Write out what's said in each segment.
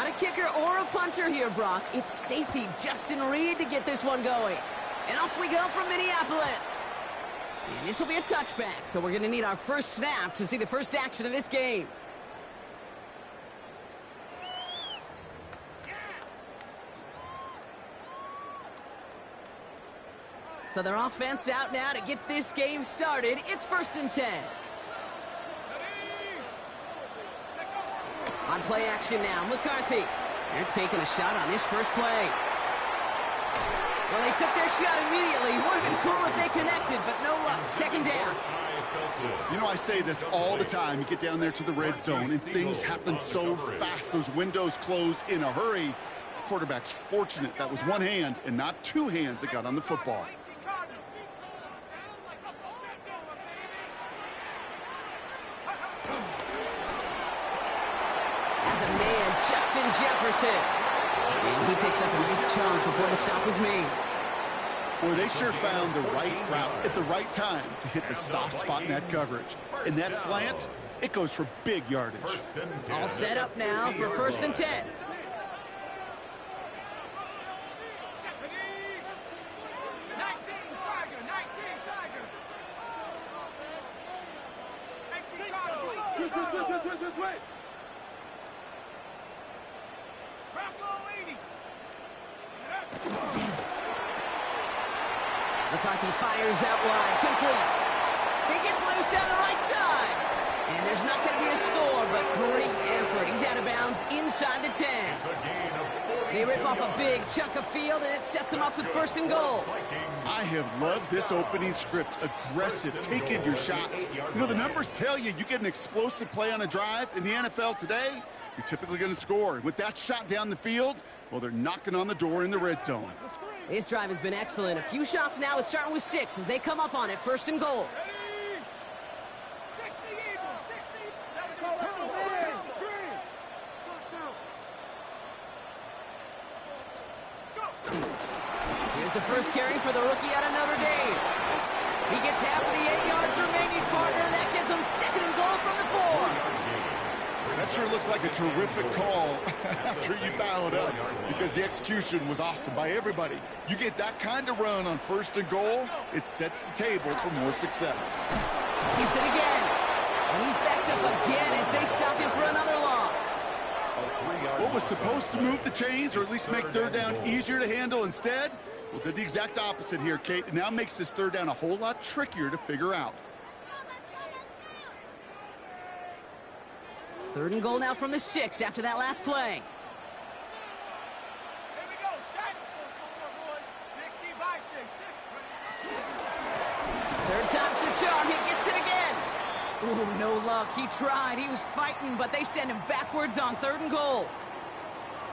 Not a kicker or a puncher here, Brock. It's safety Justin Reed to get this one going. And off we go from Minneapolis. And this will be a touchback, so we're going to need our first snap to see the first action of this game. So their offense out now to get this game started. It's 1st and 10. On play action now, McCarthy. They're taking a shot on this first play. Well, they took their shot immediately. Would have been cool if they connected, but no luck. 2nd down. You know, I say this all the time. You get down there to the red zone, and things happen so fast. Those windows close in a hurry. The quarterback's fortunate that was one hand and not two hands that got on the football. Justin Jefferson. And he picks up a nice chunk before the stop was made. Boy, they sure found the right route at the right time to hit the soft spot in that coverage. And that slant, it goes for big yardage. All set up now for 1st and 10. McCarthy fires out wide, complete. He gets loose down the right side. And there's not going to be a score, but great effort. He's out of bounds inside the 10. They rip off a big chunk of field, and it sets them up with 1st and goal. I have loved this opening script. Aggressive, taking your shots. You know, the numbers tell you get an explosive play on a drive in the NFL today, you're typically going to score. With that shot down the field, well, they're knocking on the door in the red zone. This drive has been excellent. A few shots now. It's starting with 6 as they come up on it. 1st and goal. Here's the first carry for the rookie out of Notre Dame. He gets half of the 8 yards remaining, partner. That gives him 2nd and goal from the 4. That sure looks like a terrific call after you dial it up, because the execution was awesome by everybody. You get that kind of run on 1st and goal, it sets the table for more success. Keeps it again. And he's backed up again as they stop him for another loss. What was supposed to move the chains, or at least make 3rd down easier to handle instead, well, did the exact opposite here, Kate. It now makes this 3rd down a whole lot trickier to figure out. 3rd and goal now from the 6 after that last play. Here we go. Set. 60 by 6. 3rd time's the charm. He gets it again. Ooh, no luck. He tried. He was fighting, but they send him backwards on 3rd and goal.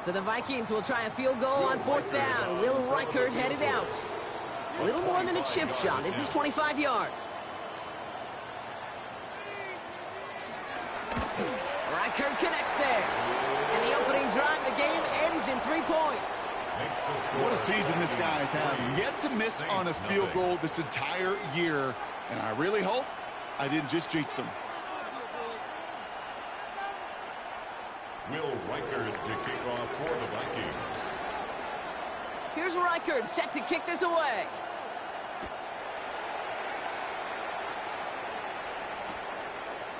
So the Vikings will try a field goal on 4th down. Will Reichert headed out. A little more than a chip shot. This is 25 yards. Reichert connects there. And the opening drive of the game ends in 3 points. What a season this guy's had. Yet to miss on a field goal this entire year. And I really hope I didn't just jinx him. Will Reichert to kick off for the Vikings. Here's Reichert set to kick this away.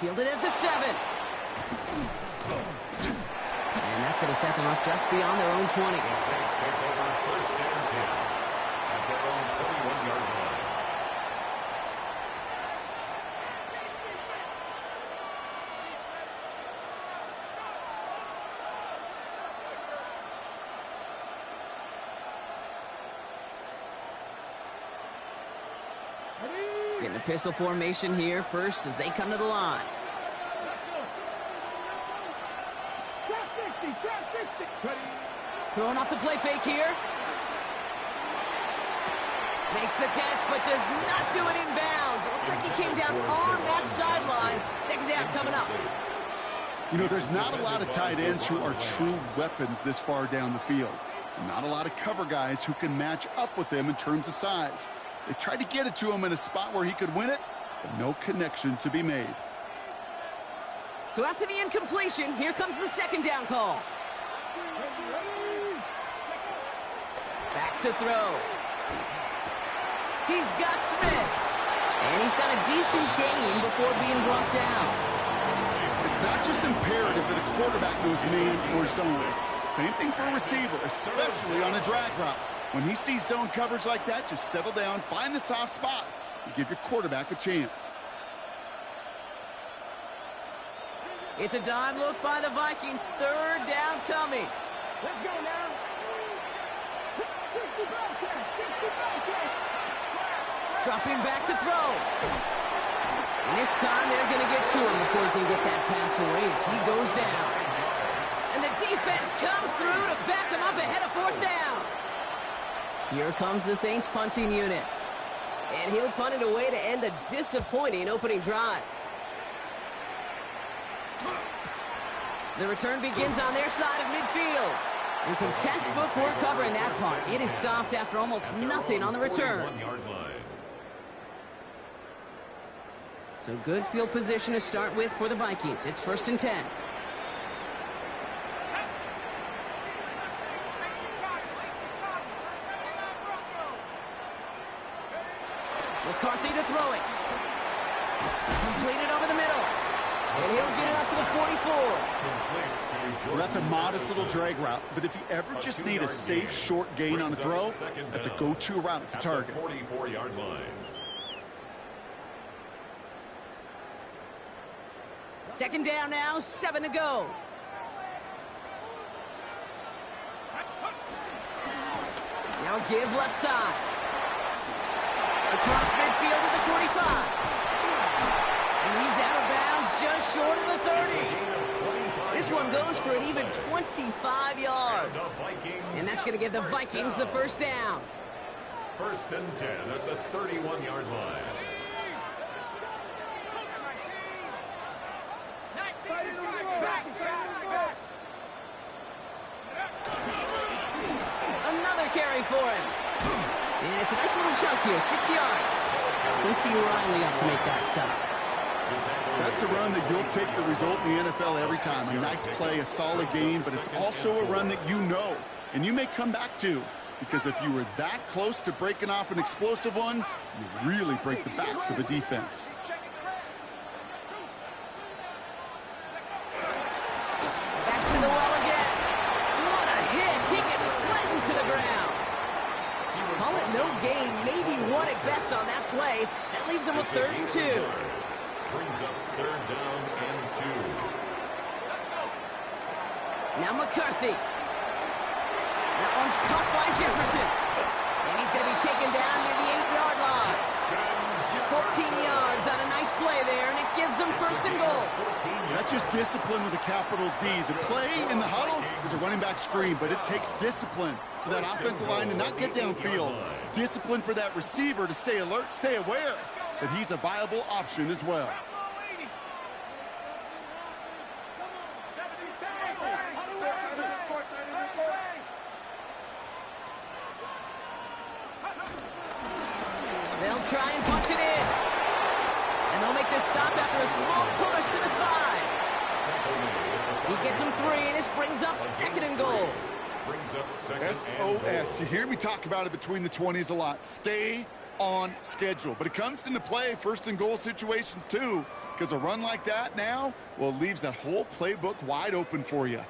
Fielded at the 7. And that's going to set them up just beyond their own 20. The Saints take over 1st and 10 at their own 21-yard line. Getting a pistol formation here first as they come to the line. Throwing off the play fake here. Makes the catch, but does not do it in bounds. It looks like he came down on that sideline. 2nd down coming up. You know, there's not a lot of tight ends who are true weapons this far down the field. Not a lot of cover guys who can match up with them in terms of size. They tried to get it to him in a spot where he could win it, but no connection to be made. So after the incompletion, here comes the 2nd down call. Back to throw. He's got Smith. And he's got a decent gain before being brought down. It's not just imperative that a quarterback knows man or zone. Same thing for a receiver, especially on a drag route. When he sees zone coverage like that, just settle down, find the soft spot, and give your quarterback a chance. It's a dime look by the Vikings. Third down coming. Let's go now. Dropping back to throw. And this time they're going to get to him before he can get that pass away as he goes down. And the defense comes through to back him up ahead of fourth down. Here comes the Saints punting unit. And he'll punt it away to end a disappointing opening drive. The return begins on their side of midfield. And some textbook work covering that part. It is stopped after almost nothing on the return. So good field position to start with for the Vikings. It's 1st and 10. McCarthy to throw it. Completed over the middle. And he'll get it up to the 44. Well, that's a modest little drag route, but if you ever just need a safe, short gain on a throw, that's a go-to route to target. 44-yard line. Second down now, 7 to go. Now give left side. Across midfield to the 45. And he's out of bounds just short of the 30. This one goes for an even 25 yards. And that's going to give the Vikings the first down. 1st and 10 at the 31-yard line. Another carry for him. And it's a nice little chunk here, 6 yards. Quincy Riley up to make that stop. That's a run that you'll take the result in the NFL every time. A nice play, a solid game, but it's also a run that you know and you may come back to, because if you were that close to breaking off an explosive one, you really break the backs of the defense. Back to the well again. What a hit. He gets flattened to the ground. Call it no gain, maybe one at best on that play. That leaves him with 3rd and 2. Brings up 3rd down and 2. Now McCarthy. That one's caught by Jefferson. And he's going to be taken down near the 8-yard line. 14 yards on a nice play there, and it gives them 1st and goal. That's just discipline with a capital D. The play in the huddle is a running back screen, but it takes discipline for that offensive line to not get downfield. Discipline for that receiver to stay alert, stay aware that he's a viable option as well. They'll try and punch it in. And they'll make this stop after a small push to the 5. He gets him 3, and this brings up 2nd and goal. SOS. You hear me talk about it between the 20s a lot. Stay on schedule. But it comes into play 1st and goal situations too, because a run like that now, well, it leaves that whole playbook wide open for you.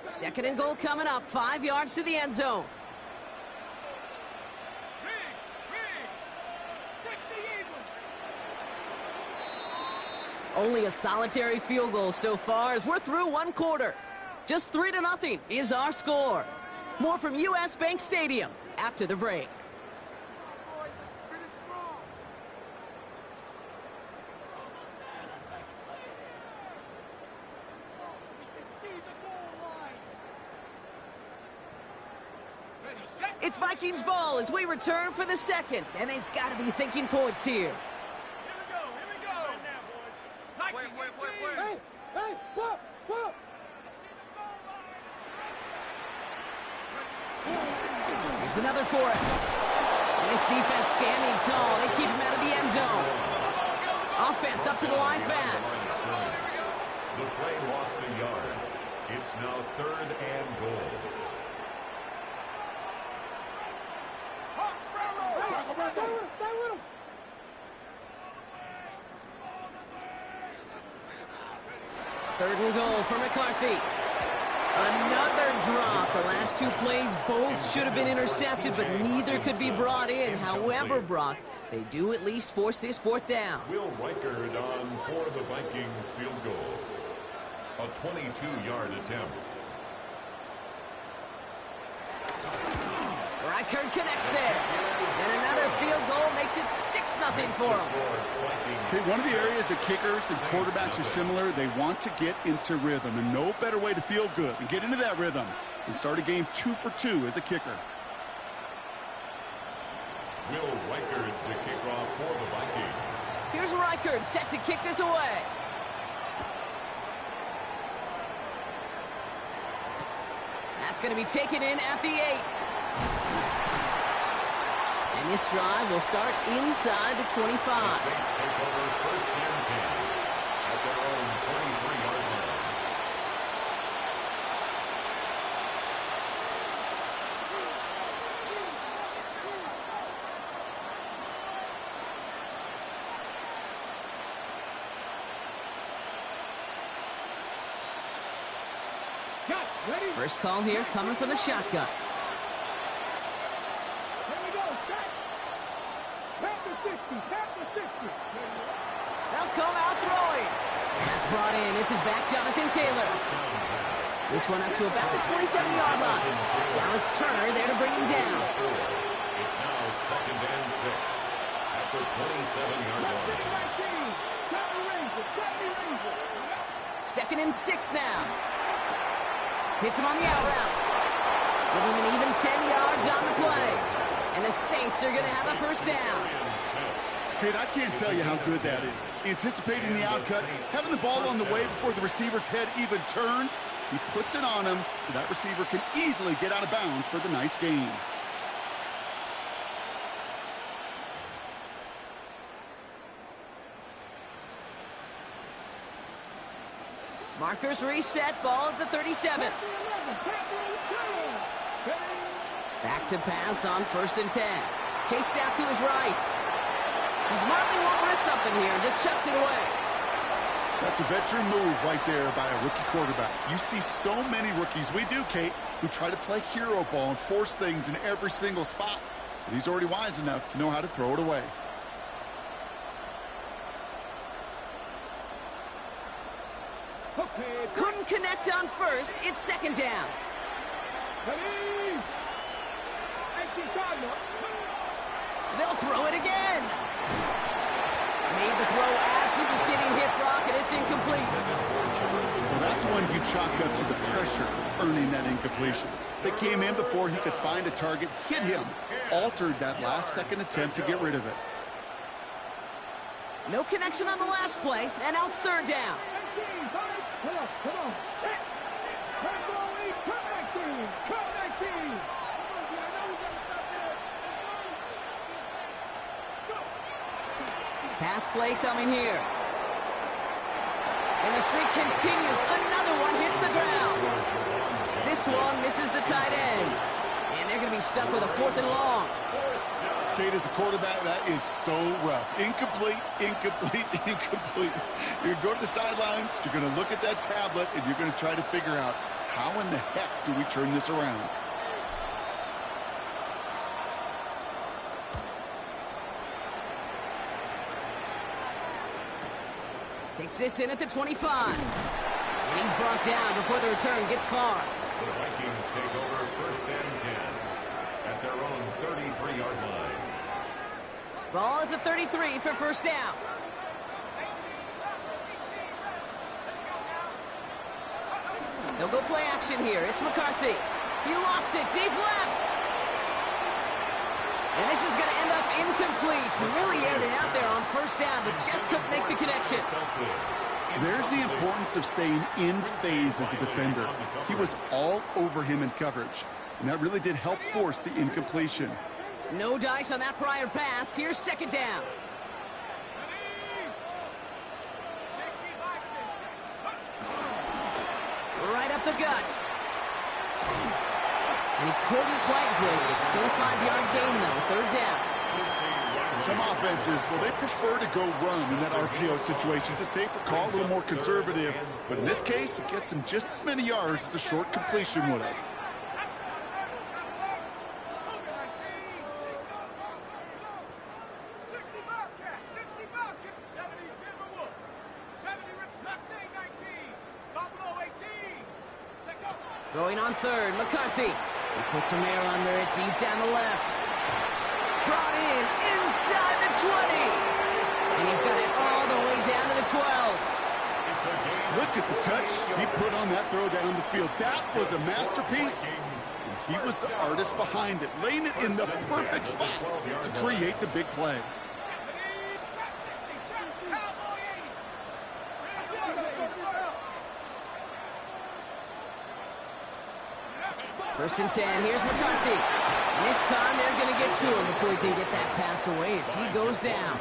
2nd and goal coming up, 5 yards to the end zone. Only a solitary field goal so far as we're through 1 quarter. Just 3-0 is our score. More from U.S. Bank Stadium after the break. It's Vikings ball as we return for the 2nd, and they've got to be thinking points here. Here's another for it. And this defense standing tall. They keep him out of the end zone. Offense up to the line fast. The play lost a yard. It's now 3rd and Third and goal for McCarthy. Another drop. The last two plays both should have been intercepted, but neither could be brought in. However, Brock, they do at least force this fourth down. Will Reichard on for the Vikings field goal. A 22-yard attempt. Reichard connects there. And another field goal makes it 6-0 for them. Okay, one of the areas that kickers and quarterbacks are similar, they want to get into rhythm. And no better way to feel good and get into that rhythm and start a game 2 for 2 as a kicker. Will Reichard to kick off for the Vikings. Here's Reichard set to kick this away. That's going to be taken in at the 8. And this drive will start inside the 25. The Saints take over first and 10 at their own 23-yard line. First call here coming from the shotgun. They'll come out throwing. That's brought in. It's his back, Jonathan Taylor. This one up to about the 27-yard line. Dallas Turner there to bring him down. It's now 2nd and 6 at the 27-yard line. 2nd and 6 now. Hits him on the out route. Give him an even 10 yards on the play. And the Saints are going to have a first down. Kid, I can't tell you how good that is. Anticipating the outcut, having the ball on the way before the receiver's head even turns. He puts it on him so that receiver can easily get out of bounds for the nice gain. Markers reset, ball at the 37. Back to pass on 1st and 10. Chased out to his right. He's marking won't risk something here and just chucks it away. That's a veteran move right there by a rookie quarterback. You see so many rookies, we do, Kate, who try to play hero ball and force things in every single spot. But he's already wise enough to know how to throw it away. Couldn't connect on 1st. It's 2nd down. They'll throw it again. Made the throw as he was getting hit, Brock, and it's incomplete. Well, that's when you chalk up to the pressure earning that incompletion. They came in before he could find a target, hit him, altered that last-second attempt to get rid of it. No connection on the last play, and now it's 3rd down. Pass play coming here. And the streak continues. Another one hits the ground. This one misses the tight end. And they're going to be stuck with a 4th and long. Kate, as a quarterback, that is so rough. Incomplete, incomplete, incomplete. You're going to go to the sidelines, you're going to look at that tablet, and you're going to try to figure out how in the heck do we turn this around. Takes this in at the 25. And he's brought down before the return gets far. The Vikings take over 1st and 10 at their own 33-yard line. Ball at the 33 for 1st down. They'll go play action here. It's McCarthy. He lofts it deep left. And this is going to end up incomplete. He really aired it out there on 1st down, but just couldn't make the connection. There's the importance of staying in phase as a defender. He was all over him in coverage, and that really did help force the incompletion. No dice on that prior pass. Here's 2nd down. Right up the gut. And he couldn't quite break it. Still a 5-yard gain, though. 3rd down. Some offenses, well, they prefer to go run in that RPO situation. It's a safer call, a little more conservative. But in this case, it gets him just as many yards as a short completion would have. Throwing on third, McCarthy. He puts a man under it deep down the left. Brought in inside the 20. And he's got it all the way down to the 12. Look at the touch he put on that throw down the field. That was a masterpiece. And he was the artist behind it, laying it in the perfect spot to create the big play. First and 10, here's McCarthy. And this time they're going to get to him before he can get that pass away as he goes down.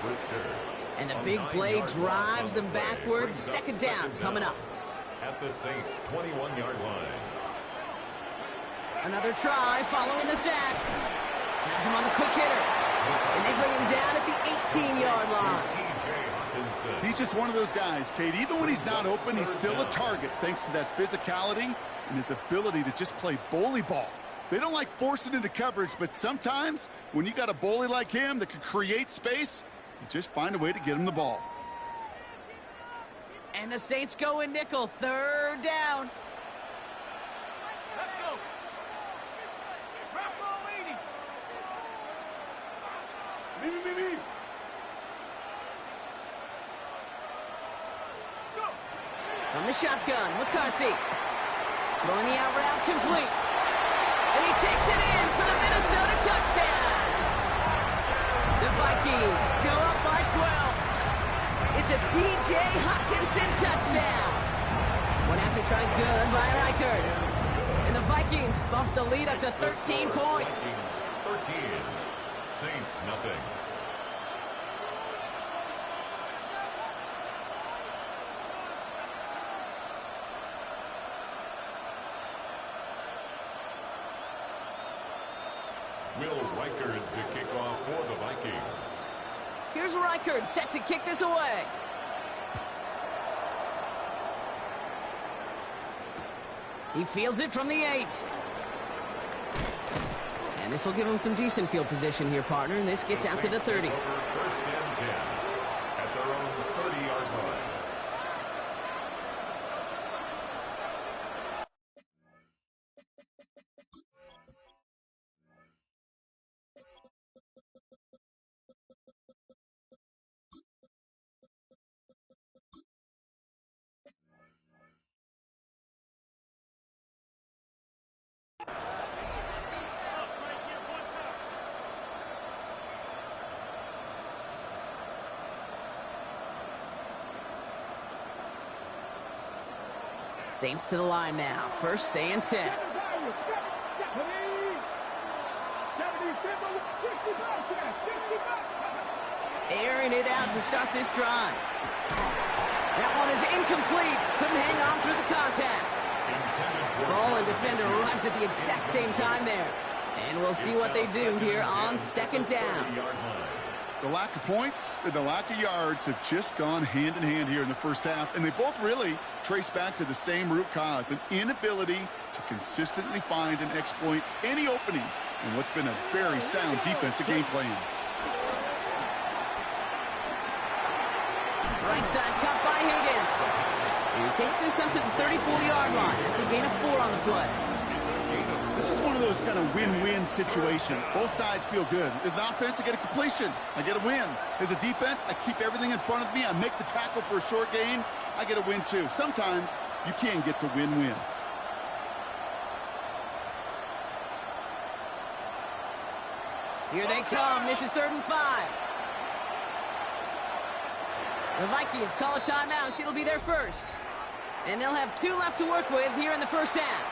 And the big play drives them backwards. Second down coming up. At the Saints' 21-yard line. Another try following the sack. Has him on the quick hitter. And they bring him down at the 18-yard line. He's just one of those guys, Kate. Even when he's not open, he's still a target thanks to that physicality and his ability to just play bully ball. They don't like forcing into coverage, but sometimes when you got a bully like him that can create space, you just find a way to get him the ball. And the Saints go in nickel. Third down. Let's go. Drop ball 80. Me. From the shotgun, McCarthy. Throwing the out route complete. And he takes it in for the Minnesota touchdown. The Vikings go up by 12. It's a T.J. Hockenson touchdown. One after try good by Reichert. And the Vikings bump the lead up to 13 points. 13. Saints nothing. Will Reichert to kick off for the Vikings. Here's Reichert set to kick this away. He fields it from the 8. And this will give him some decent field position here, partner. And this gets out to the 30. First and 10 at their own 30-yard line. Saints to the line now. First and 10. Airing it out to start this drive. That one is incomplete. Couldn't hang on through the contact. Ball and defender arrived at the exact same time there. And we'll see what they do here on second down. The lack of points and the lack of yards have just gone hand in hand here in the first half, and they both really trace back to the same root cause, an inability to consistently find and exploit any opening in what's been a very sound defensive game plan. Right side cut by Higgins. And he takes this up to the 30-40-yard line. That's a gain of 4 on the play. This is one of those kind of win-win situations. Both sides feel good. As an offense, I get a completion. I get a win. As a defense, I keep everything in front of me. I make the tackle for a short gain. I get a win, too. Sometimes you can get to win-win. Here they come. This is 3rd and 5. The Vikings call a timeout. It'll be their first. And they'll have 2 left to work with here in the first half.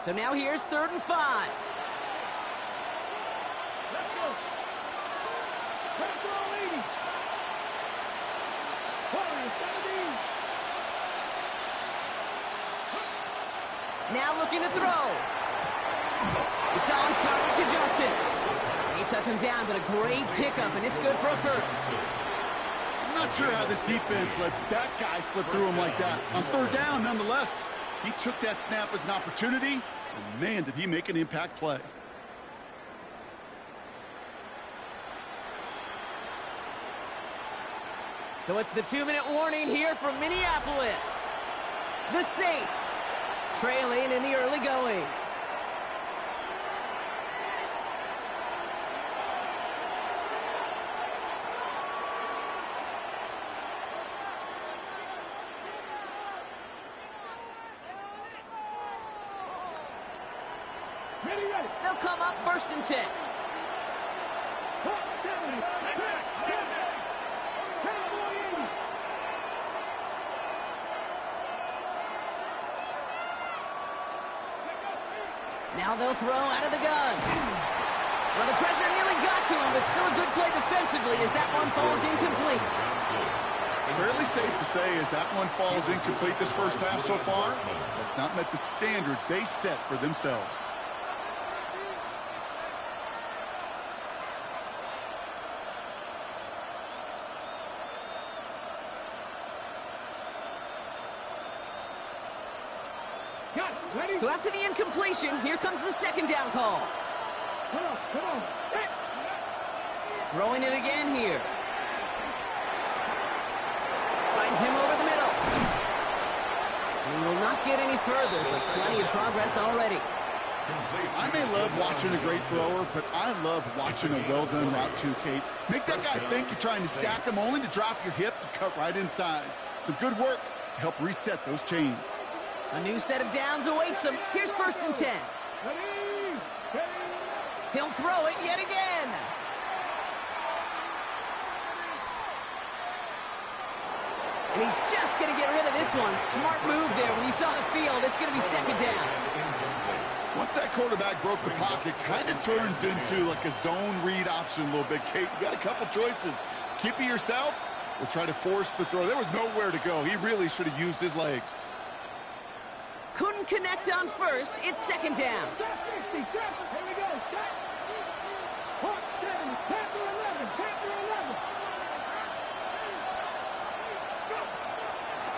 So now here's 3rd and 5. Now looking to throw. It's on target to Johnson. He touched him down, but a great pickup, and it's good for a first. I'm not sure how this defense let that guy slip through him like that. On third down, nonetheless, he took that snap as an opportunity, and man, did he make an impact play. So it's the 2-minute warning here from Minneapolis. The Saints trailing in the early going. They'll come up 1st and 10. Now they'll throw out of the gun. Well, the pressure nearly got to him, but still a good play defensively as that one falls incomplete. Fairly safe to say as that one falls incomplete this first half so far, that's not met the standard they set for themselves. So after the incompletion, here comes the 2nd down call. Come on. Throwing it again here. Finds him over the middle. He will not get any further, but plenty of progress already. I may love watching a great thrower, but I love watching a well-done route too, Kate. Make that guy think you're trying to stack him only to drop your hips and cut right inside. Some good work to help reset those chains. A new set of downs awaits him. Here's 1st and 10. He'll throw it yet again. And he's just going to get rid of this one. Smart move there. When he saw the field, it's going to be 2nd down. Once that quarterback broke the pocket, kind of turns into like a zone read option a little bit, Kate. You got a couple choices. Keep it yourself or try to force the throw. There was nowhere to go. He really should have used his legs. Couldn't connect on 1st. It's 2nd down.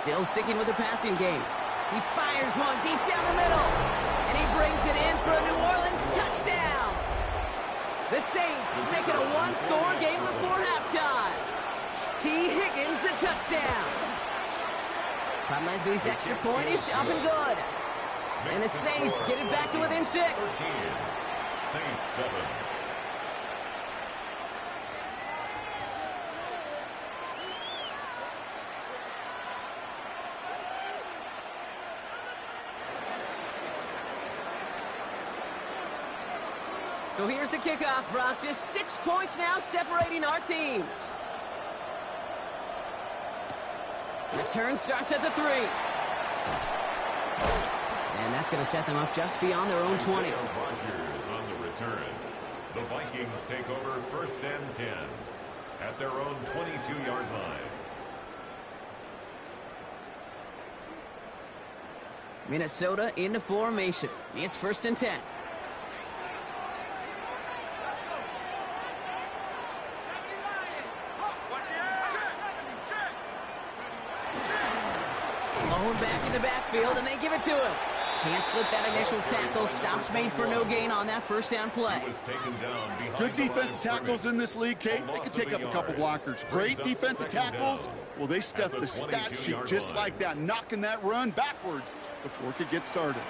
Still sticking with the passing game. He fires one deep down the middle. And he brings it in for a New Orleans touchdown. The Saints make it a one-score game before halftime. T. Higgins, the touchdown. Bob Leslie's extra point is up and good. And the Saints get it back to within 6. Saints 7. So here's the kickoff, Brock. Just 6 points now separating our teams. Return starts at the 3. And that's going to set them up just beyond their own 20. Rogers on the return. The Vikings take over 1st and 10 at their own 22-yard line. Minnesota into formation. It's 1st and 10. Back in the backfield, and they give it to him. Can't slip that initial tackle. Stops made for no gain on that 1st down play. Good defensive tackles in this league, Kate. They can take up a couple blockers. Great defensive tackles. Well, they stuff the stat sheet just like that, knocking that run backwards before it could get started.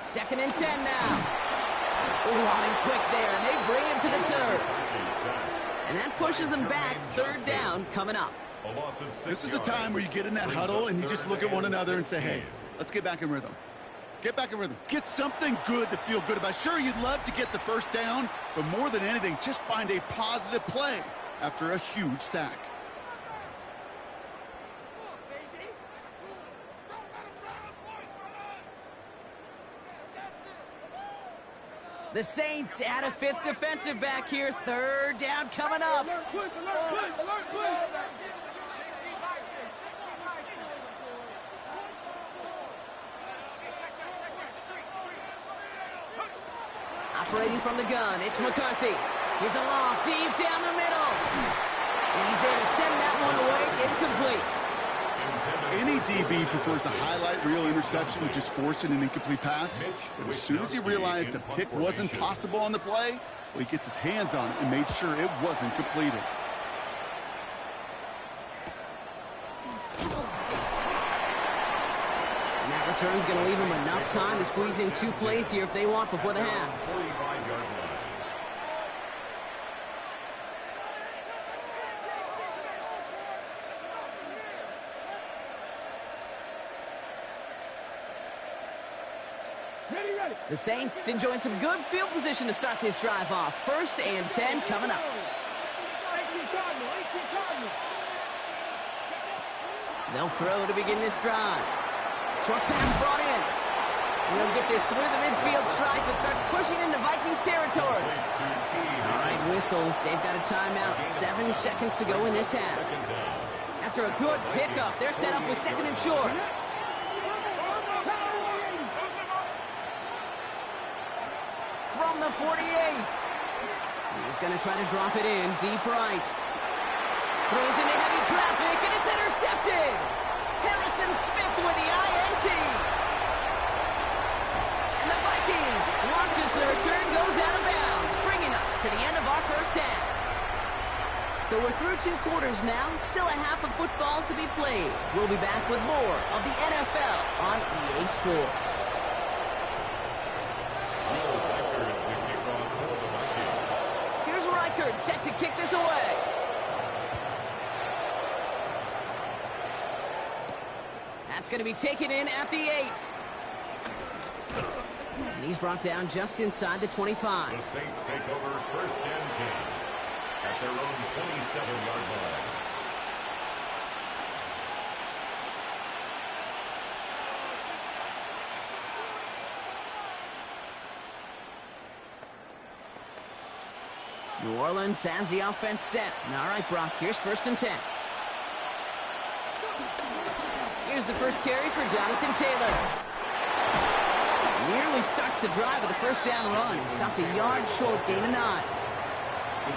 Second and 10 now. Ooh, on him quick there, and they bring him to the turf. And that pushes them back. 3rd down coming up. This is a time where you get in that huddle and you just look at one another and say, hey, let's get back in rhythm. Get back in rhythm. Get something good to feel good about. Sure, you'd love to get the 1st down, but more than anything, just find a positive play after a huge sack. The Saints add a fifth defensive back here. Third down coming up. Operating from the gun, it's McCarthy. Here's a loft deep down the middle. And he's there to send that one away. Incomplete. Any DB prefers a highlight reel interception with just forcing an incomplete pass. But as soon as he realized a pick wasn't possible on the play, well, he gets his hands on it and made sure it wasn't completed. And that return's going to leave him enough time to squeeze in 2 plays here if they want before the half. 45-yard line. The Saints enjoying some good field position to start this drive off. 1st and 10 coming up. They'll throw to begin this drive. Short pass brought in. And they'll get this through the midfield stripe and starts pushing into Vikings territory. All right, whistles. They've got a timeout. 7 seconds to go in this half. After a good pickup, they're set up with 2nd and short. From the 48. He's going to try to drop it in deep right. Throws into heavy traffic, and it's intercepted. Harrison Smith with the INT. And the Vikings watch as the return goes out of bounds, bringing us to the end of our first half. So we're through 2 quarters now, still a half of football to be played. We'll be back with more of the NFL on EA Sports. Here's Reichert set to kick this away. That's going to be taken in at the 8. And he's brought down just inside the 25. The Saints take over 1st and 10 at their own 27-yard line. New Orleans has the offense set. All right, Brock, here's 1st and 10. Here's the first carry for Jonathan Taylor. Nearly starts the drive with a 1st down run. Stopped a yard short, gain of 9.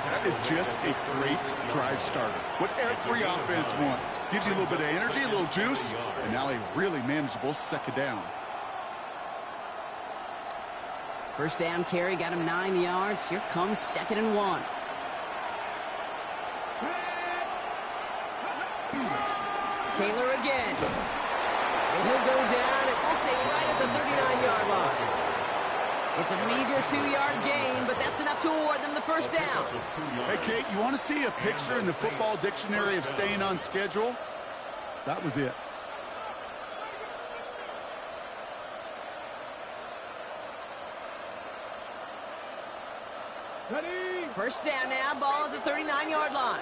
That is just a great drive starter. What every offense wants. Gives you a little bit of energy, a little juice, and now a really manageable 2nd down. 1st down carry, got him 9 yards. Here comes 2nd and 1. Taylor again. And he'll go down, and we'll say right at the 39-yard line. It's a meager 2-yard gain, but that's enough to award them the 1st down. Hey, Kate, you want to see a picture in the football dictionary of staying on schedule? That was it. Ready? 1st down now, ball at the 39-yard line.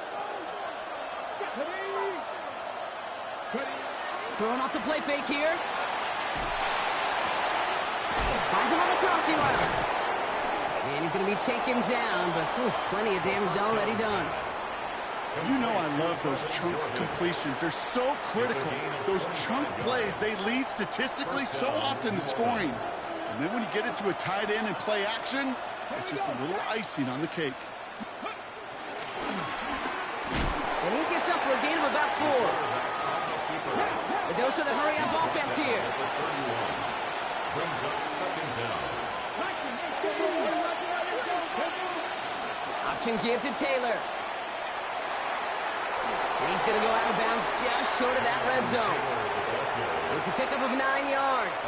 Ready? Throwing off the play fake here. Finds him on the crossing route. And he's going to be taken down, but plenty of damage already done. You know I love those chunk completions. They're so critical. Those chunk plays, they lead statistically so often to scoring. And then when you get into a tight end and play action, it's just a little icing on the cake. And he gets up for a gain of about 4. The dose of the hurry-up offense here. Brings up 2nd down. Option give to Taylor. And he's going to go out of bounds just short of that red zone. It's a pickup of 9 yards.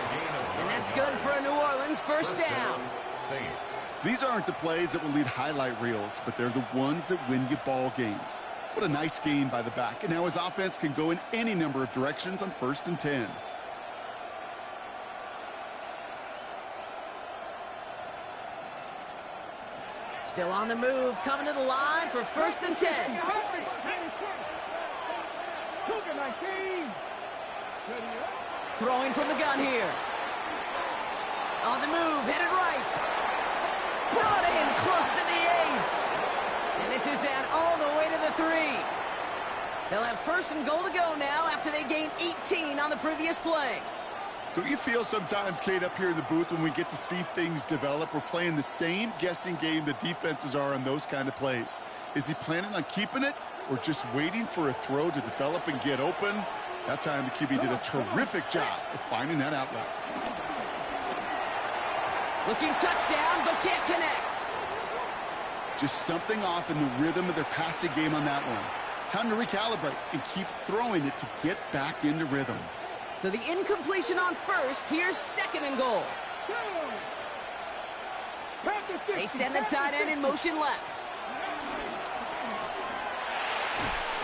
And that's good for a New Orleans 1st down. Saints. These aren't the plays that will lead highlight reels, but they're the ones that win you ball games. What a nice gain by the back. And now his offense can go in any number of directions on 1st and 10. Still on the move, coming to the line for 1st and 10. Throwing from the gun here. On the move, headed right. Brought in close to the 8. And this is down all the way to the 3. They'll have first and goal to go now after they gained 18 on the previous play. Don't you feel sometimes, Kate, up here in the booth when we get to see things develop, we're playing the same guessing game the defenses are on those kind of plays? Is he planning on keeping it or just waiting for a throw to develop and get open? That time the QB did a terrific job of finding that outlet. Looking touchdown, but can't connect. Just something off in the rhythm of their passing game on that one. Time to recalibrate and keep throwing it to get back into rhythm. So the incompletion on first. Here's second and goal. They send the tight end in motion left.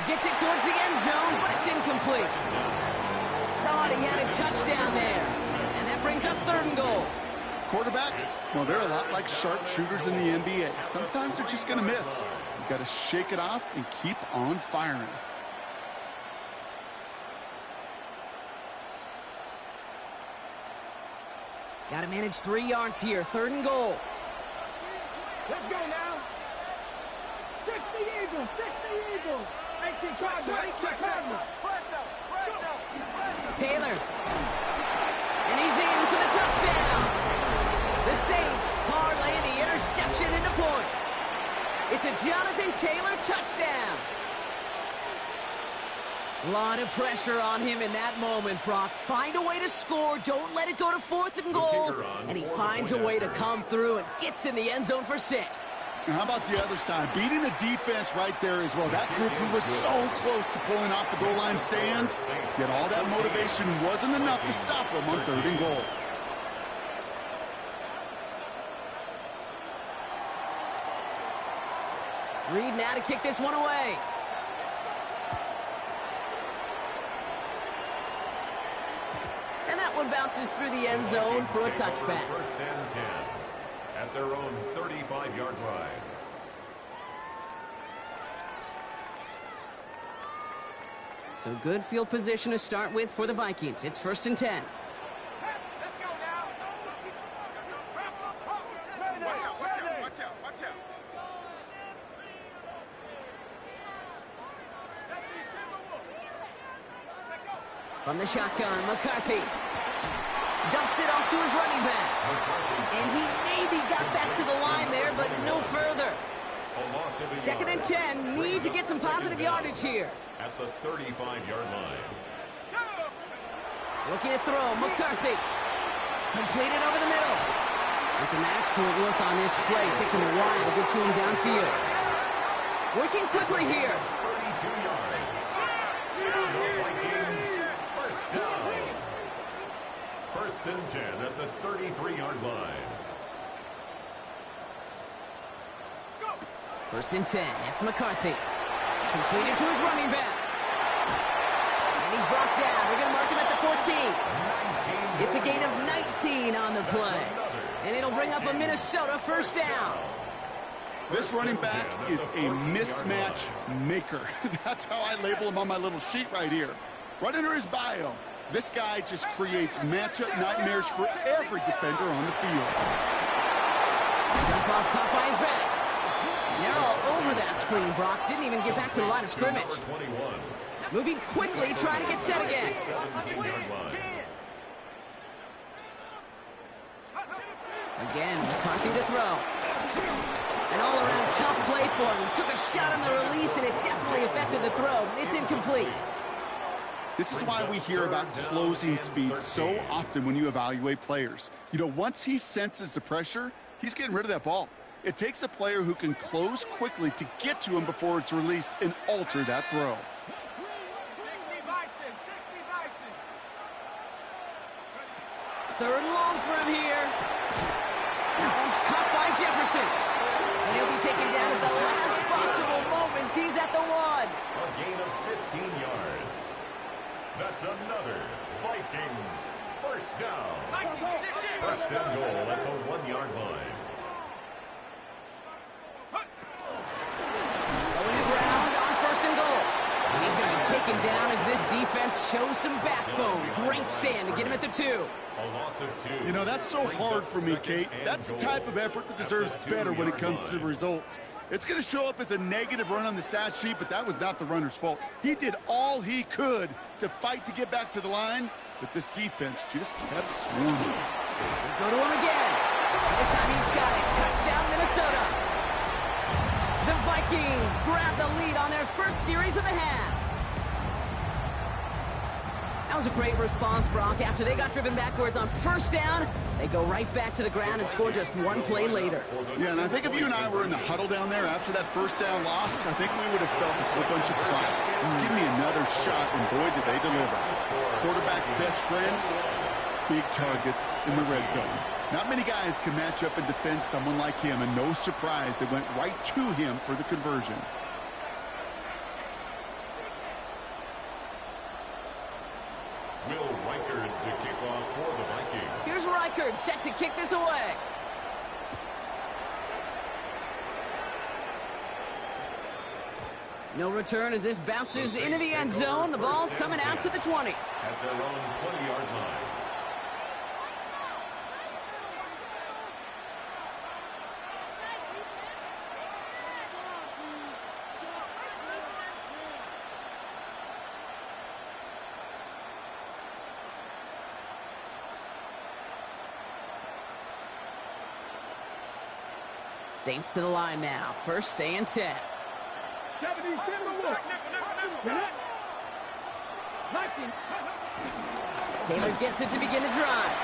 Gets it towards the end zone, but it's incomplete. Thought he had a touchdown there. And that brings up third and goal. Quarterbacks, well, they're a lot like sharpshooters in the NBA. Sometimes they're just going to miss. You've got to shake it off and keep on firing. Got to manage 3 yards here. Third and goal. Let's go now. 60 Eagles, 60 Eagles. 18 Cardinals, 18 Cardinals. Taylor. And he's in for the touchdown. The Saints parlay the interception into points. It's a Jonathan Taylor touchdown. A lot of pressure on him in that moment, Brock. Find a way to score. Don't let it go to fourth and goal. And he finds a way to come through and gets in the end zone for 6. And how about the other side? Beating the defense right there as well. That group who was so close to pulling off the goal line stand, yet all that motivation wasn't enough to stop them on third and goal. Reed now to kick this one away. And that one bounces through the end zone for a touchback. First and 10 at their own 35-yard line. So good field position to start with for the Vikings. It's first and 10. Let's go now. Watch out. From the shotgun, McCarthy dumps it off to his running back. And he maybe got back to the line there, but no further. Second and 10, need to get some positive yardage here. At the 35-yard line. Looking to throw, McCarthy. Completed over the middle. It's an excellent look on this play. It takes him a while to get to him downfield. Working quickly here. 32 yards. The Vikings, first down. First and 10 at the 33-yard line. First and 10, it's McCarthy. Completed to his running back. And he's brought down. They're going to mark him at the 14. It's a gain of 19 on the play. And it'll bring up a Minnesota first down. This running back is a mismatch maker. That's how I label him on my little sheet right here. Right under his bio, this guy just creates matchup nightmares for every defender on the field. Jump off caught by his back. And they're all over that screen, Brock. Didn't even get back to the line of scrimmage. Moving quickly, trying to get set again. Again, McCarthy to throw. An all-around tough play for him. He took a shot on the release, and it definitely affected the throw. It's incomplete. This is why we hear about closing speed so often when you evaluate players. You know, once he senses the pressure, he's getting rid of that ball. It takes a player who can close quickly to get to him before it's released and alter that throw. 60 Bison. Third and long for him here. That one's caught by Jefferson. And he'll be taken down at the last possible moment. He's at the 1. A gain of 15 yards. That's another Vikings first down. First and goal at the 1-yard line. Going to ground on first and goal. And he's going to be taken second down as this defense shows some backbone. Great stand to get him at the 2. A loss of 2. You know, that's so hard for me, Kate. That's the type of effort that deserves better when it comes to the results. It's going to show up as a negative run on the stat sheet, but that was not the runner's fault. He did all he could to fight to get back to the line, but this defense just kept swarming. They go to him again. This time he's got it. Touchdown, Minnesota. The Vikings grab the lead on their first series of the half. That was a great response, Brock. After they got driven backwards on first down, they go right back to the ground and score just one play later. Yeah, and I think if you and I were in the huddle down there after that first down loss, I think we would have felt a whole bunch of pride. Give me another shot, and boy, did they deliver. Quarterback's best friend, big targets in the red zone. Not many guys can match up and defend someone like him, and no surprise, they went right to him for the conversion. Will Reichard to kick off for the Vikings. Here's Reichard set to kick this away. No return as this bounces into the end zone. The ball's coming out to the 20. At their own 20-yard line. Saints to the line now. First and 10. Taylor gets it to begin the drive.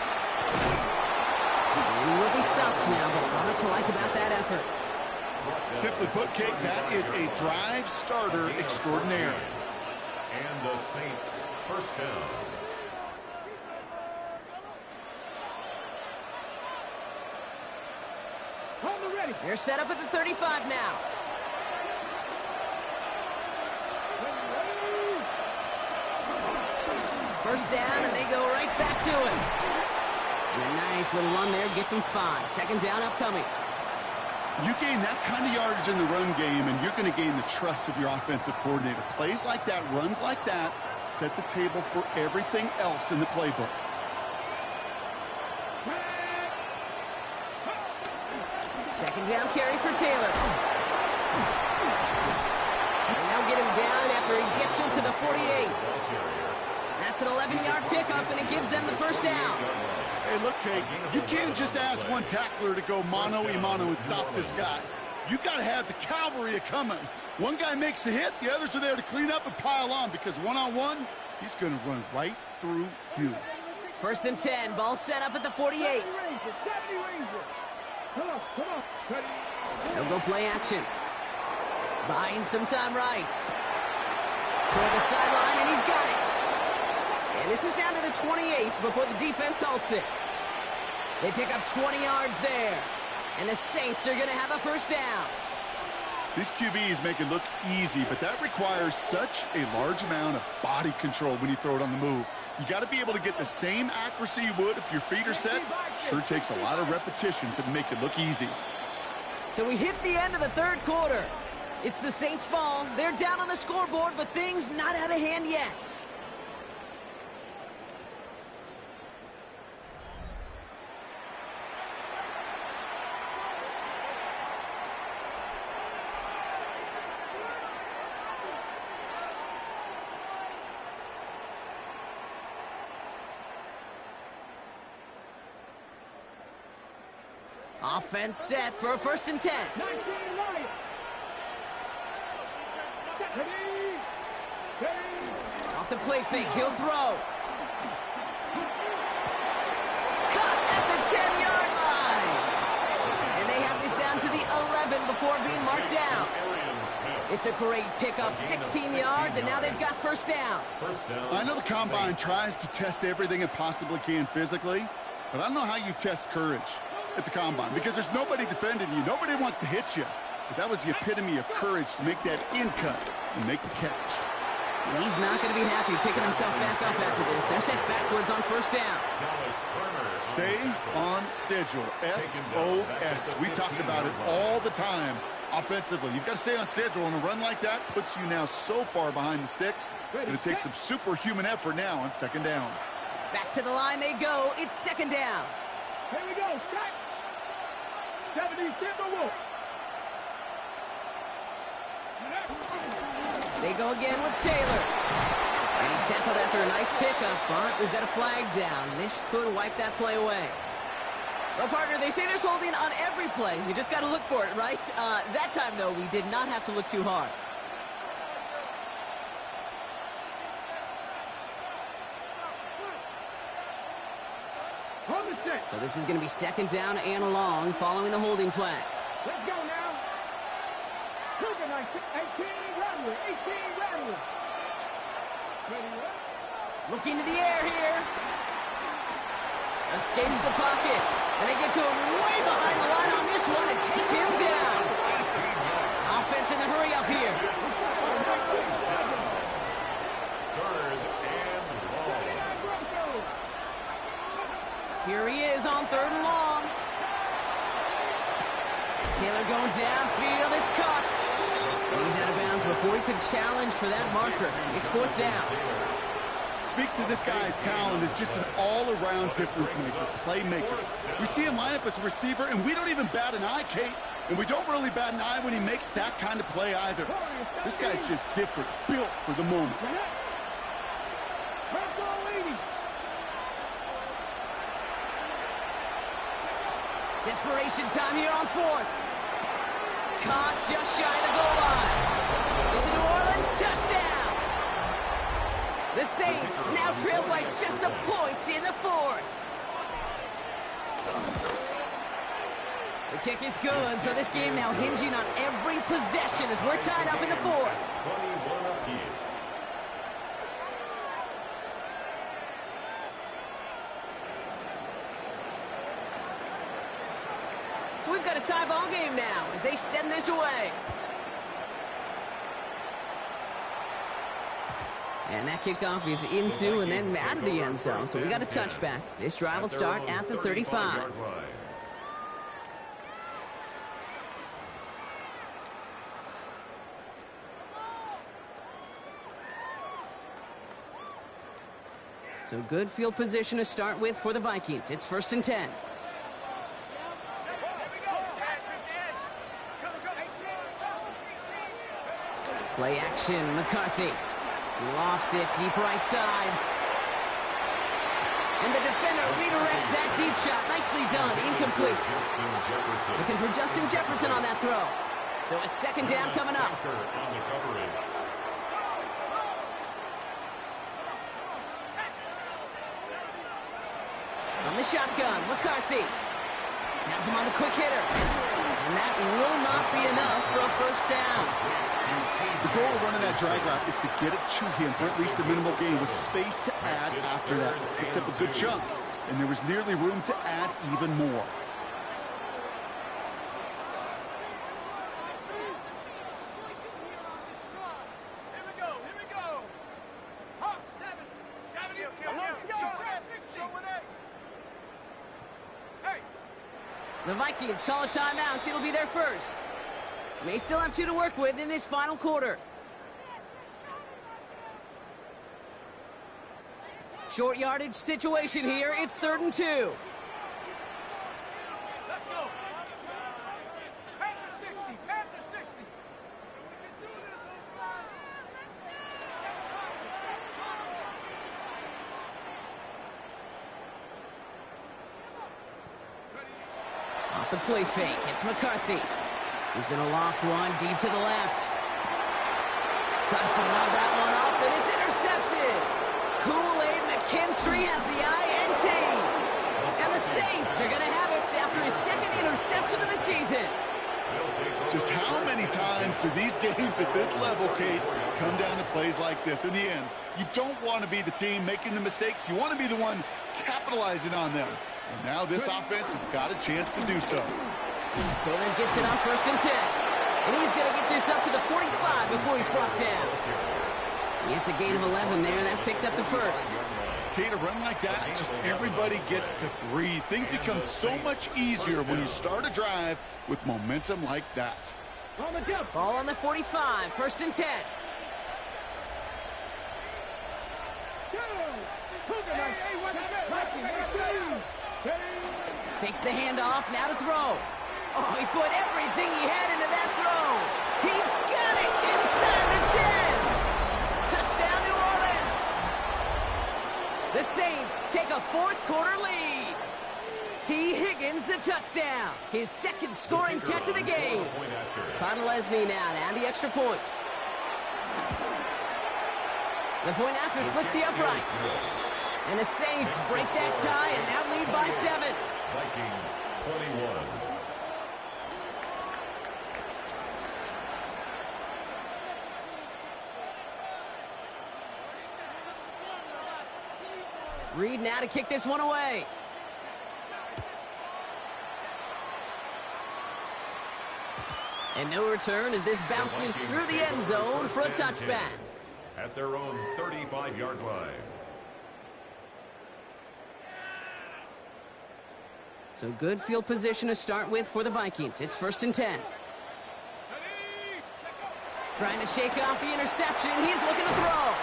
He will be stopped now, but a lot to like about that effort. Simply put, Kate, that is a drive starter extraordinaire. And the Saints first down. They're set up at the 35 now. First down, and they go right back to it. And a nice little run there gets them 5. Second down upcoming. You gain that kind of yardage in the run game, and you're going to gain the trust of your offensive coordinator. Plays like that, runs like that, set the table for everything else in the playbook. Second down carry for Taylor. They now get him down after he gets into the 48. That's an 11-yard pickup, and it gives them the first down. Hey, look, Kate, you can't just ask one tackler to go mano-a-mano and stop this guy. You got to have the cavalry a-coming. One guy makes a hit, the others are there to clean up and pile on, because one-on-one, he's going to run right through you. First and 10, ball set up at the 48. They'll go play action. Buying some time right. Toward the sideline, and he's got it. And this is down to the 28 before the defense halts it. They pick up 20 yards there. And the Saints are going to have a first down. These QBs make it look easy, but that requires such a large amount of body control when you throw it on the move. You got to be able to get the same accuracy you would if your feet are set. Sure takes a lot of repetition to make it look easy. So we hit the end of the third quarter. It's the Saints' ball. They're down on the scoreboard, but things not out of hand yet. Offense set for a first and 10. Off the play fake, he'll throw. Cut at the 10-yard line. And they have this down to the 11 before being marked down. It's a great pickup, 16 yards, and now they've got first down. I know the Combine tries to test everything it possibly can physically, but I don't know how you test courage at the Combine, because there's nobody defending you. Nobody wants to hit you. But that was the epitome of courage to make that in cut and make the catch. And he's not going to be happy picking himself back up after this. They're sent backwards on first down. Stay on schedule. SOS. We talk about it all the time offensively. You've got to stay on schedule, and a run like that puts you now so far behind the sticks. Going to take some superhuman effort now on second down. Back to the line they go. It's second down. Here we go. Stop. 70, Timberwolf. They go again with Taylor. And he's tackled after a nice pickup, but we've got a flag down. This could wipe that play away. Well, partner, they say there's holding on every play. You just got to look for it, right? That time, though, we did not have to look too hard. So this is going to be second down and long following the holding flag. Let's go now. 18 Radler. 18 Radler. Looking to the air here. Escapes the pocket. And they get to him way behind the line on this one and take him down. Offense in the hurry up here. Here he is on third and long. Taylor going downfield. It's caught. And he's out of bounds before he could challenge for that marker. It's fourth down. Speaks to this guy's talent as just an all-around difference maker, playmaker. We see him line up as a receiver, and we don't even bat an eye, Kate. And we don't really bat an eye when he makes that kind of play either. This guy's just different, built for the moment. Desperation time here on fourth. Caught just shy of the goal line. It's a New Orleans touchdown. The Saints now trail by just a point in the fourth. The kick is good, so this game now hinging on every possession as we're tied up in the fourth. 21 apiece. So we've got a tie ball game now as they send this away. And that kickoff is into and then out of the end zone. So we got a touchback. This drive will start at the 35. So good field position to start with for the Vikings. It's first and 10. Play action, McCarthy. Lofts it deep right side. And the defender redirects that deep shot. Nicely done. Incomplete. Looking for Justin Jefferson on that throw. So it's second down coming up. On the shotgun, McCarthy. Has him on the quick hitter. And that will not be enough for a first down. The goal of running that drag route is to get it to him for at least a minimal gain with space to add after that. Picked up a good chunk, and there was nearly room to add even more. Here we go. Hop, 70. Hey. The Vikings call a timeout. It'll be their first. May still have two to work with in this final quarter. Short yardage situation here. It's 3rd and 2. Let's go. Panther 60. Panther 60. We can do this on fly. Off the play fake. It's McCarthy. He's going to loft one deep to the left. Tries to lob that one up, and it's intercepted. Kool-Aid McKinstry has the INT. And the Saints are going to have it after his second interception of the season. Just how many times do these games at this level, Kate, come down to plays like this? In the end, you don't want to be the team making the mistakes. You want to be the one capitalizing on them. And now this offense has got a chance to do so. Taylor gets it on 1st and 10. And he's going to get this up to the 45 before he's brought down. It's a gain of 11 there. That picks up the first. Okay, to run like that, just everybody gets to breathe. Things become so much easier when you start a drive with momentum like that. Ball on the 45, 1st and 10. Takes the handoff, now to throw. Oh, he put everything he had into that throw. He's got it inside the 10. Touchdown, New Orleans. The Saints take a 4th quarter lead. T. Higgins, the touchdown. His 2nd scoring catch of the game. Conlesny now to add the extra point. The point after splits the uprights. And the Saints break that tie and now lead by 7. Vikings 21. Reed now to kick this one away. And no return as this bounces through the end zone for a touchback. At their own 35-yard line. So good field position to start with for the Vikings. It's 1st and 10. Trying to shake off the interception. He's looking to throw.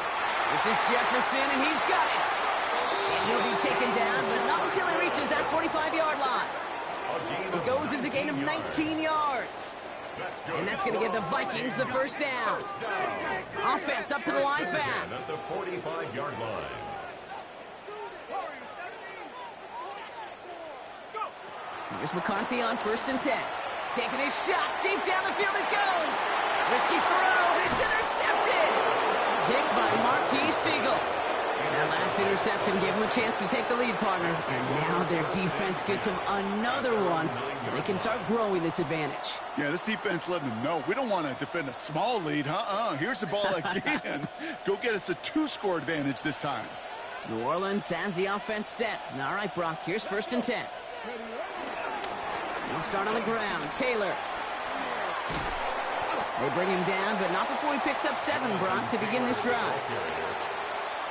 This is Jefferson, and he's got it. And he'll be taken down, but not until he reaches that 45-yard line. It goes as a gain of 19 yards. And that's going to give the Vikings the first down. Offense up to the line fast. At the 45-yard line. Here's McCarthy on 1st and 10. Taking his shot. Deep down the field it goes. Risky throw. It's intercepted. Picked by Marquise Siegel. That last interception gave him a chance to take the lead, partner. And now their defense gets them another one so they can start growing this advantage. Yeah, this defense letting them know we don't want to defend a small lead. Here's the ball again. Go get us a 2-score advantage this time. New Orleans has the offense set. All right, Brock, here's 1st and 10. He'll start on the ground. Taylor. They bring him down, but not before he picks up 7, Brock, to begin this drive.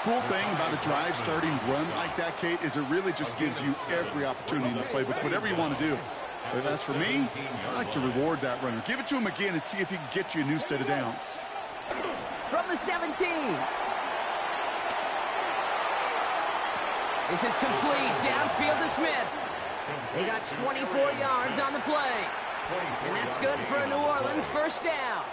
Cool thing about a drive starting run like that, Kate, is it really just gives you every opportunity to play with whatever you want to do. But as for me, I like to reward that runner. Give it to him again and see if he can get you a new set of downs. From the 17. This is complete. Downfield to Smith. They got 24 yards on the play. And that's good for a New Orleans first down.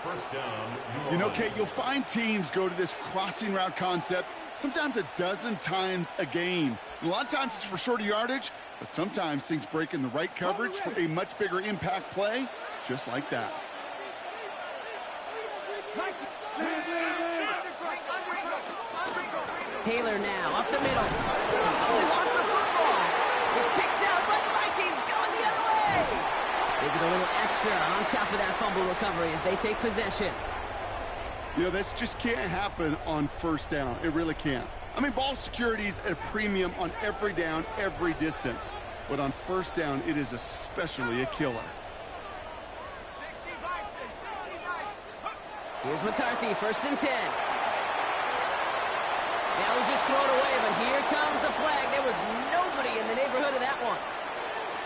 You know, Kate, you'll find teams go to this crossing route concept sometimes a dozen times a game. And a lot of times it's for shorter yardage, but sometimes things break in the right coverage for a much bigger impact play, just like that. Taylor now up the middle. Oh, he lost the football. It's picked out by the Vikings going the other way. They get a little extra on top of that fumble recovery as they take possession. You know, this just can't happen on first down. It really can't. I mean, ball security is at a premium on every down, every distance. But on first down, it is especially a killer. Here's McCarthy, 1st and 10. Now he'll just throw it away, but here comes the flag. There was nobody in the neighborhood of that one.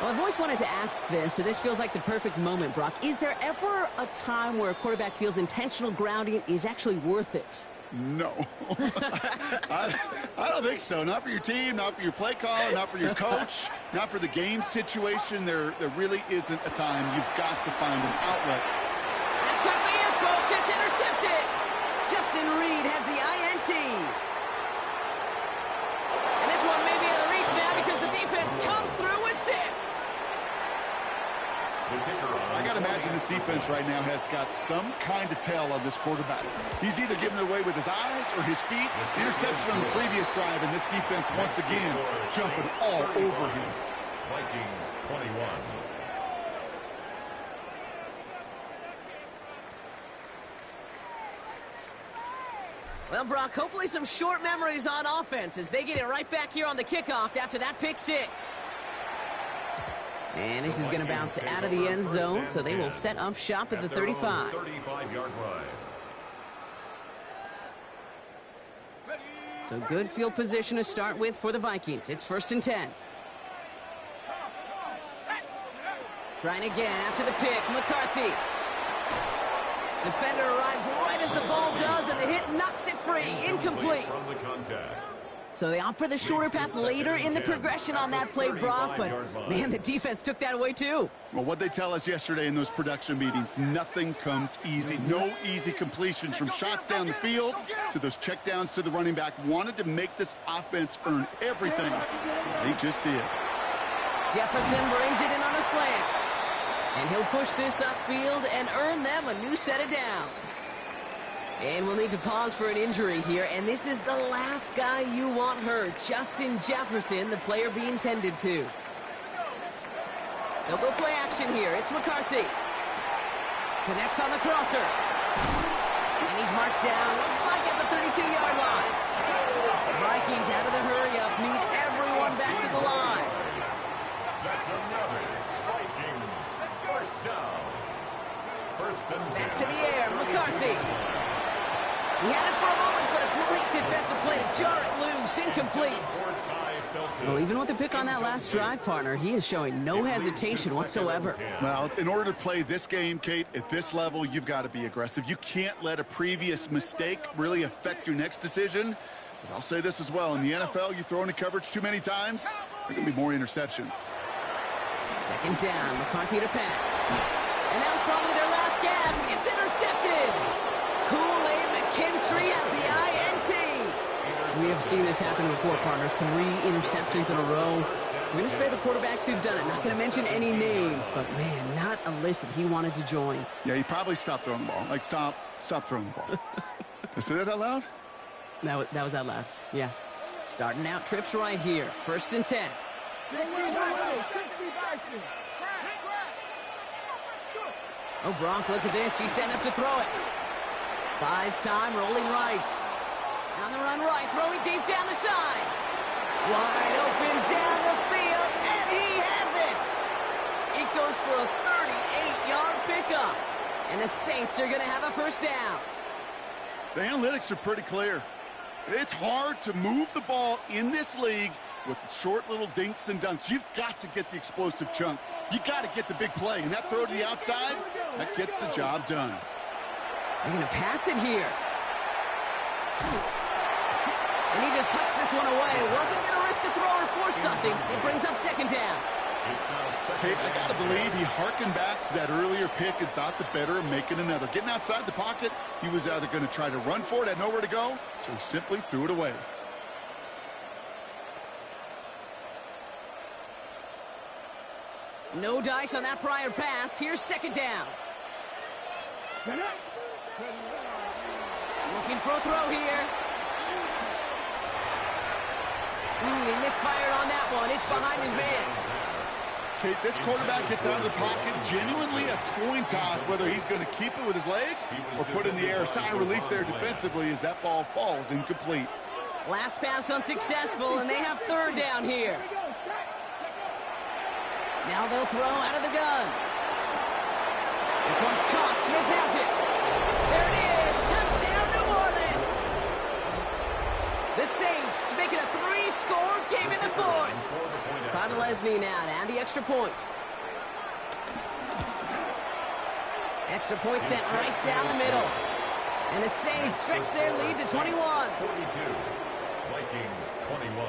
Well, I've always wanted to ask this, so this feels like the perfect moment, Brock. Is there ever a time where a quarterback feels intentional grounding is actually worth it? No. I don't think so. Not for your team, not for your play caller, not for your coach, not for the game situation. There really isn't a time. You've got to find an outlet. That could be it, folks. It's intercepted. Justin Reed has the INT. And this one may be out of reach now because the defense comes through with 6. I got to imagine this defense right now has got some kind of tell on this quarterback. He's either giving it away with his eyes or his feet. Interception on the previous drive, and this defense once again jumping all over him. Vikings 21. Well, Brock, hopefully some short memories on offense as they get it right back here on the kickoff after that pick 6. And this is going to bounce out of the end zone, so they will set up shop at the 35. 35-yard line. So good field position to start with for the Vikings. It's 1st and 10. Trying again after the pick, McCarthy. Defender arrives right as the ball does, and the hit knocks it free. Incomplete. So they opt for the shorter pass later in the progression on that play, Brock, but man, the defense took that away too. Well, what they tell us yesterday in those production meetings, nothing comes easy. No easy completions from shots down the field to those checkdowns to the running back. Wanted to make this offense earn everything. They just did. Jefferson brings it in on a slant. And he'll push this upfield and earn them a new set of downs. And we'll need to pause for an injury here, and this is the last guy you want hurt. Justin Jefferson, the player being tended to. They'll go play action here. It's McCarthy. Connects on the crosser. And he's marked down, looks like at the 32-yard line. The Vikings out of the hurry-up need everyone back to the line. That's another Vikings first down. First and 10. Back to the air, McCarthy. He had it for a moment, but a great defensive play to jar it loose. Incomplete. Well, even with the pick on that last drive, partner, he is showing no hesitation whatsoever. Well, in order to play this game, Kate, at this level, you've got to be aggressive. You can't let a previous mistake really affect your next decision. But I'll say this as well. In the NFL, you throw into coverage too many times, there are going to be more interceptions. 2nd down, McCarthy to pass. And that was probably their last gasp. It's intercepted. Kool-Aid McKinstry has the INT. We have seen this happen before, partner. 3 interceptions in a row. We're going to spare the quarterbacks who've done it. Not going to mention any names, but man, not a list that he wanted to join. Yeah, he probably stopped throwing the ball. Like, stop throwing the ball. Did I say that out loud? That was out loud. Yeah. Starting out trips right here. 1st and 10. Oh, Gronk, look at this. He's setting up to throw it. Buys time, rolling right. On the run right, throwing deep down the side. Wide open down the field, and he has it. It goes for a 38-yard pickup. And the Saints are going to have a 1st down. The analytics are pretty clear. It's hard to move the ball in this league with short little dinks and dunks. You've got to get the explosive chunk. You got to get the big play. And that throw to the outside, that gets the job done. They're going to pass it here. And he just hucks this one away. Wasn't going to risk a throw or force something. It brings up 2nd down. Kate, I got to believe he harkened back to that earlier pick and thought the better of making another. Getting outside the pocket, he was either going to try to run for it, had nowhere to go, so he simply threw it away. No dice on that prior pass. Here's 2nd down. Looking for a throw here. He misfired on that one. It's behind his man. Kate, this quarterback gets out of the pocket, genuinely a coin toss, whether he's going to keep it with his legs or put in the air. Sigh of relief there defensively as that ball falls incomplete. Last pass unsuccessful, and they have 3rd down here. Now they'll throw out of the gun. This one's caught. Smith has it. There it is. Touchdown, New Orleans. The Saints making a 3-score game in the 4th. Conlesny now to add the extra point. Extra point sent right down the middle. And the Saints stretch their lead to 21. 42. Vikings 21.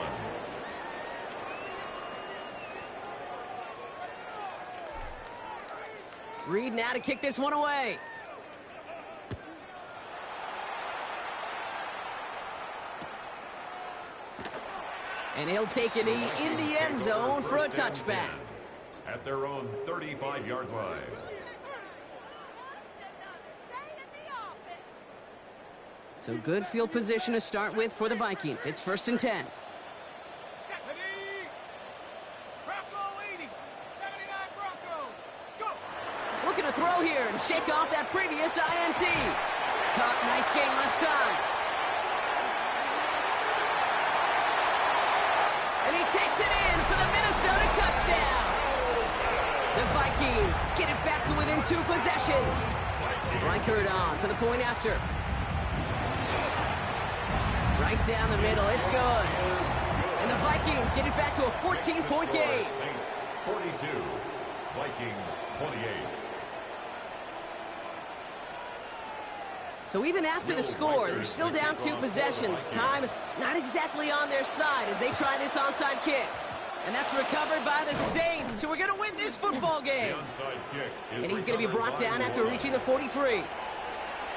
Reed now to kick this one away. And he'll take a knee in the end zone for a touchback. At their own 35-yard line. So good field position to start with for the Vikings. It's 1st and 10. Looking to throw here and shake off that previous INT. Caught, nice game left side. And he takes it in for the Minnesota touchdown. The Vikings get it back to within 2 possessions. Reichert on for the point after. Right down the middle. It's good. And the Vikings get it back to a 14-point game. Saints 42, Vikings 28. So even after the score, they're still down 2 possessions. Time not exactly on their side as they try this onside kick. And that's recovered by the Saints, who are going to win this football game. And he's going to be brought down after reaching the 43.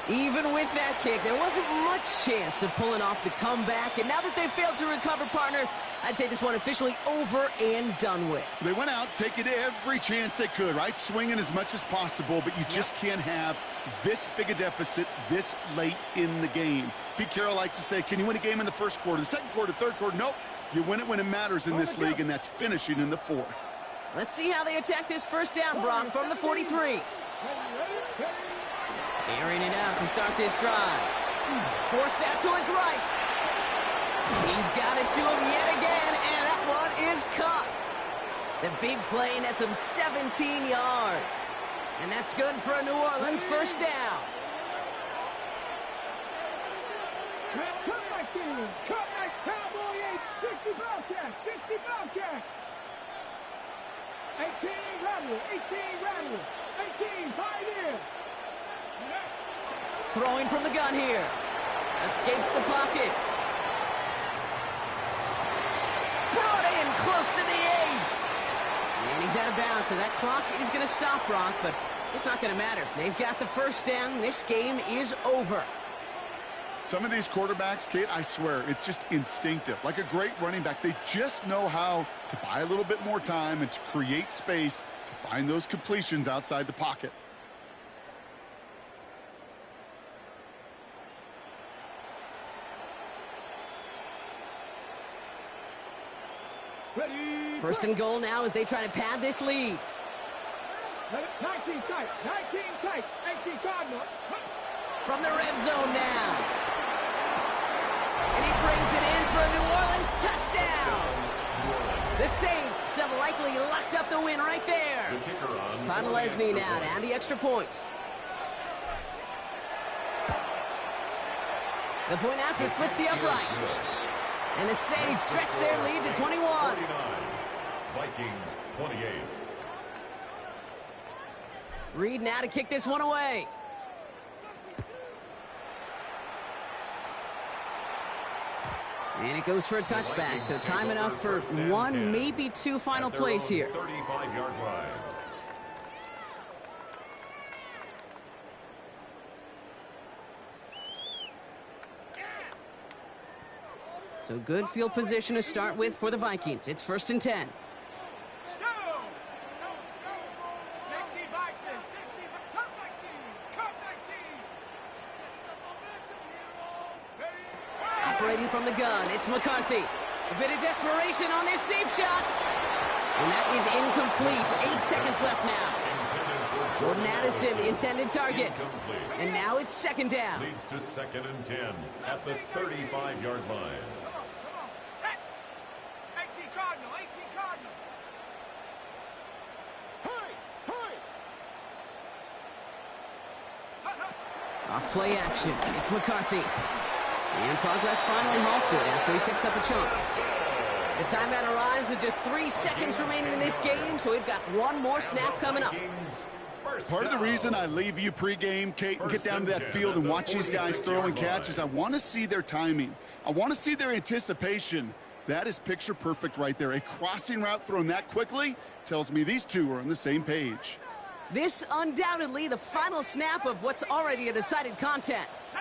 Even with that kick, there wasn't much chance of pulling off the comeback. And now that they've failed to recover, partner, I'd say this one officially over and done with. They went out taking every chance they could, right? Swinging as much as possible, but you just can't have this big a deficit this late in the game. Pete Carroll likes to say, can you win a game in the first quarter, the second quarter, third quarter? Nope. You win it when it matters in this league, and that's finishing in the fourth. Let's see how they attack this first down, Brock, from the 43. Airing it out to start this drive. Forced out to his right. He's got it to him yet again, and that one is caught. The big play nets him 17 yards. And that's good for a New Orleans first down. Cut nice Cowboy 8, 60 Bobcat, 60 Bobcat. 18 rattle, 18 Pioneer. Throwing from the gun here. Escapes the pocket. Brought in close to the 8. And he's out of bounds, so that clock is going to stop, Brock, but it's not going to matter. They've got the first down. This game is over. Some of these quarterbacks, Kate, I swear, it's just instinctive. Like a great running back, they just know how to buy a little bit more time and to create space to find those completions outside the pocket. First and goal now as they try to pad this lead. 19 tight, 18 Cardinal. From the red zone now. And he brings it in for a New Orleans touchdown. The Saints have likely locked up the win right there. Podlesny now to add the extra point. The point after splits the uprights. And the Saints stretch their lead to 21. Vikings 28. Reed now to kick this one away. And it goes for a touchback, so time enough for 1, maybe 2 final plays here. 35-yard line. So good field position to start with for the Vikings. It's 1st and 10. Operating from the gun, it's McCarthy. A bit of desperation on this deep shot. And that is incomplete. 8 seconds left now. Jordan Addison, the intended target. And now it's 2nd down. Leads to 2nd and 10 at the 35-yard line. Off play action. It's McCarthy. And progress finally halted after he picks up a chunk. The timeout arrives with just 3 seconds remaining in this game, so we've got 1 more snap coming up. Part of the reason I leave you pregame, Kate, and get down to that field and watch these guys throw and catch is I want to see their timing. I want to see their anticipation. That is picture perfect right there. A crossing route thrown that quickly tells me these two are on the same page. This undoubtedly the final snap of what's already a decided contest.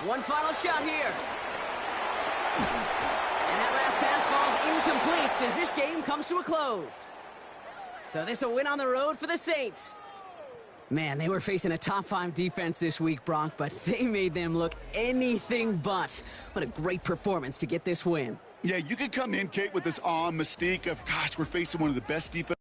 One final shot here. And that last pass falls incomplete as this game comes to a close. So this a win on the road for the Saints. Man, they were facing a top 5 defense this week, Brock, but they made them look anything but. What a great performance to get this win. Yeah, you could come in, Kate, with this awe mystique of, gosh, we're facing one of the best defense.